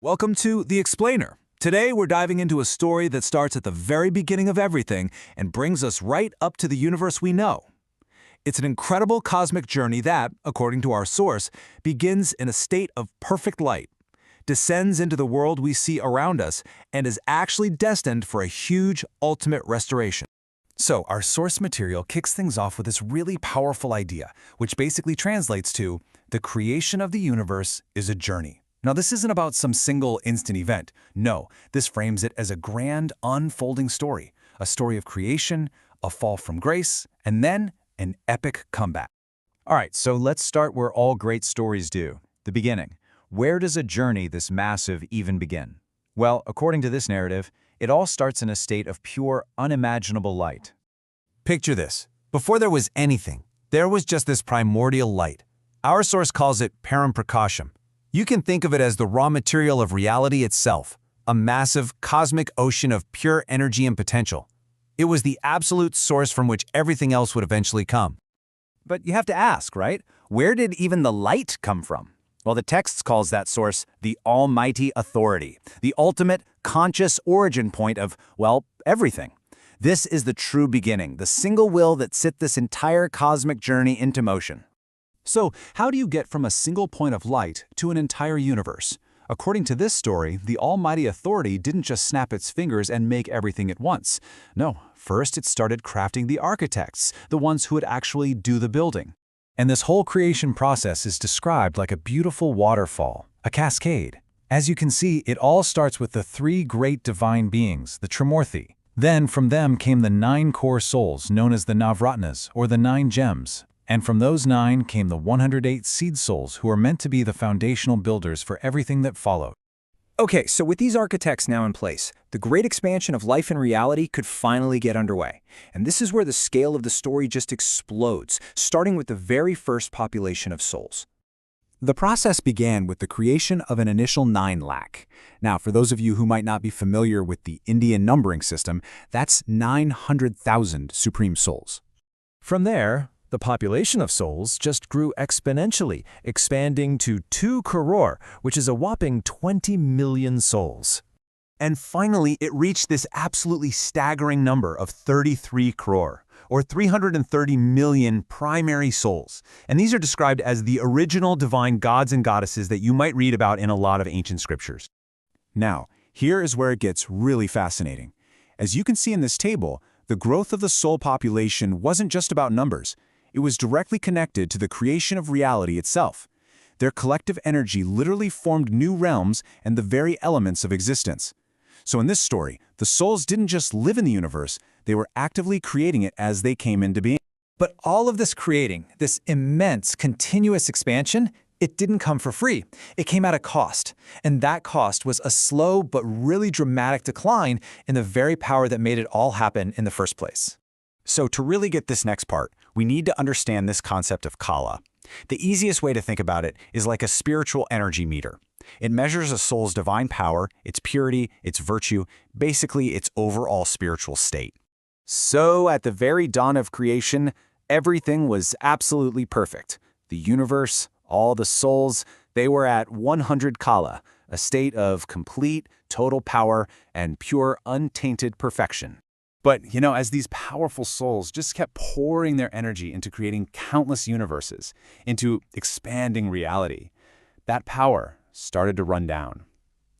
Welcome to The Explainer. Today we're diving into a story that starts at the very beginning of everything and brings us right up to the universe we know. It's an incredible cosmic journey that, according to our source, begins in a state of perfect light, descends into the world we see around us, and is actually destined for a huge ultimate restoration. So our source material kicks things off with this really powerful idea, which basically translates to, the creation of the universe is a journey. Now, this isn't about some single instant event. No, this frames it as a grand, unfolding story. A story of creation, a fall from grace, and then an epic comeback. All right, so let's start where all great stories do, the beginning. Where does a journey this massive even begin? Well, according to this narrative, it all starts in a state of pure, unimaginable light. Picture this. Before there was anything, there was just this primordial light. Our source calls it Param. You can think of it as the raw material of reality itself, a massive cosmic ocean of pure energy and potential. It was the absolute source from which everything else would eventually come. But you have to ask, right? Where did even the light come from? Well, the text calls that source the Almighty Authority, the ultimate conscious origin point of, well, everything. This is the true beginning, the single will that set this entire cosmic journey into motion. So, how do you get from a single point of light to an entire universe? According to this story, the Almighty Authority didn't just snap its fingers and make everything at once. No, first it started crafting the architects, the ones who would actually do the building. And this whole creation process is described like a beautiful waterfall, a cascade. As you can see, it all starts with the three great divine beings, the Trimurti. Then from them came the 9 core souls known as the Navratnas, or the 9 gems. And from those 9 came the 108 seed souls who are meant to be the foundational builders for everything that followed. Okay, so with these architects now in place, the great expansion of life and reality could finally get underway. And this is where the scale of the story just explodes, starting with the very first population of souls. The process began with the creation of an initial 9 lakh. Now, for those of you who might not be familiar with the Indian numbering system, that's 900,000 supreme souls. From there, the population of souls just grew exponentially, expanding to 2 crore, which is a whopping 20 million souls. And finally, it reached this absolutely staggering number of 33 crore, or 330 million primary souls. And these are described as the original divine gods and goddesses that you might read about in a lot of ancient scriptures. Now, here is where it gets really fascinating. As you can see in this table, the growth of the soul population wasn't just about numbers. It was directly connected to the creation of reality itself. Their collective energy literally formed new realms and the very elements of existence. So in this story, the souls didn't just live in the universe, they were actively creating it as they came into being. But all of this creating, this immense, continuous expansion, it didn't come for free. It came at a cost. And that cost was a slow but really dramatic decline in the very power that made it all happen in the first place. So to really get this next part, we need to understand this concept of kala. The easiest way to think about it is like a spiritual energy meter. It measures a soul's divine power, its purity, its virtue, basically its overall spiritual state. So at the very dawn of creation, everything was absolutely perfect. The universe, all the souls, they were at 100 kala, a state of complete, total power and pure, untainted perfection. But, as these powerful souls just kept pouring their energy into creating countless universes, into expanding reality, that power started to run down.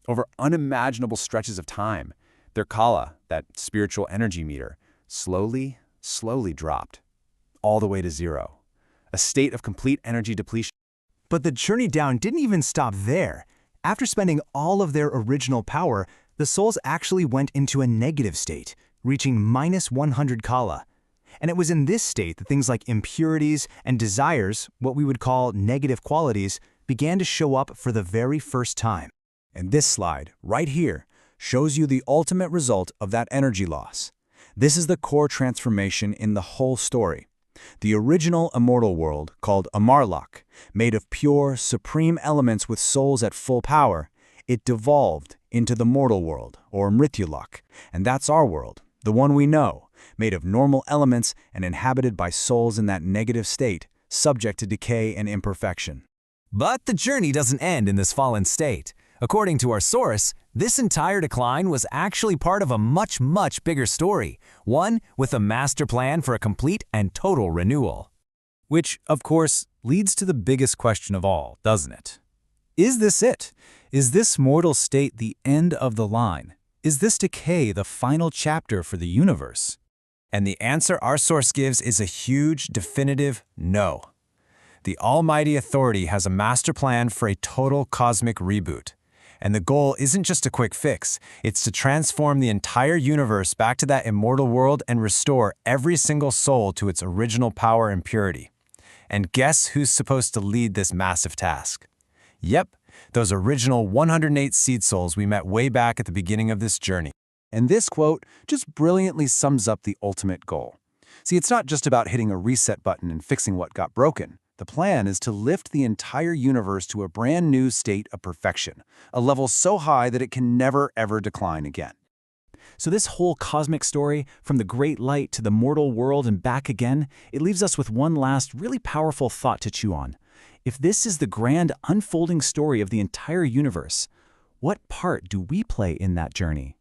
Over unimaginable stretches of time, their kala, that spiritual energy meter, slowly dropped, all the way to zero, a state of complete energy depletion. But the journey down didn't even stop there. After spending all of their original power, the souls actually went into a negative state, reaching minus 100 kala. And it was in this state that things like impurities and desires, what we would call negative qualities, began to show up for the very first time. And this slide, right here, shows you the ultimate result of that energy loss. This is the core transformation in the whole story. The original immortal world, called Amar Lok, made of pure, supreme elements with souls at full power, it devolved into the mortal world, or Mrityulok, and that's our world. The one we know, made of normal elements and inhabited by souls in that negative state, subject to decay and imperfection. But the journey doesn't end in this fallen state. According to our source, this entire decline was actually part of a much, much bigger story, one with a master plan for a complete and total renewal. Which, of course, leads to the biggest question of all, doesn't it? Is this it? Is this mortal state the end of the line? Is this decay the final chapter for the universe? And the answer our source gives is a huge, definitive no. The Almighty Authority has a master plan for a total cosmic reboot. And the goal isn't just a quick fix, it's to transform the entire universe back to that immortal world and restore every single soul to its original power and purity. And guess who's supposed to lead this massive task? Yep, those original 108 seed souls we met way back at the beginning of this journey. And this quote just brilliantly sums up the ultimate goal. See, it's not just about hitting a reset button and fixing what got broken. The plan is to lift the entire universe to a brand new state of perfection, a level so high that it can never ever decline again. So this whole cosmic story, from the great light to the mortal world and back again, it leaves us with one last really powerful thought to chew on. If this is the grand unfolding story of the entire universe, what part do we play in that journey?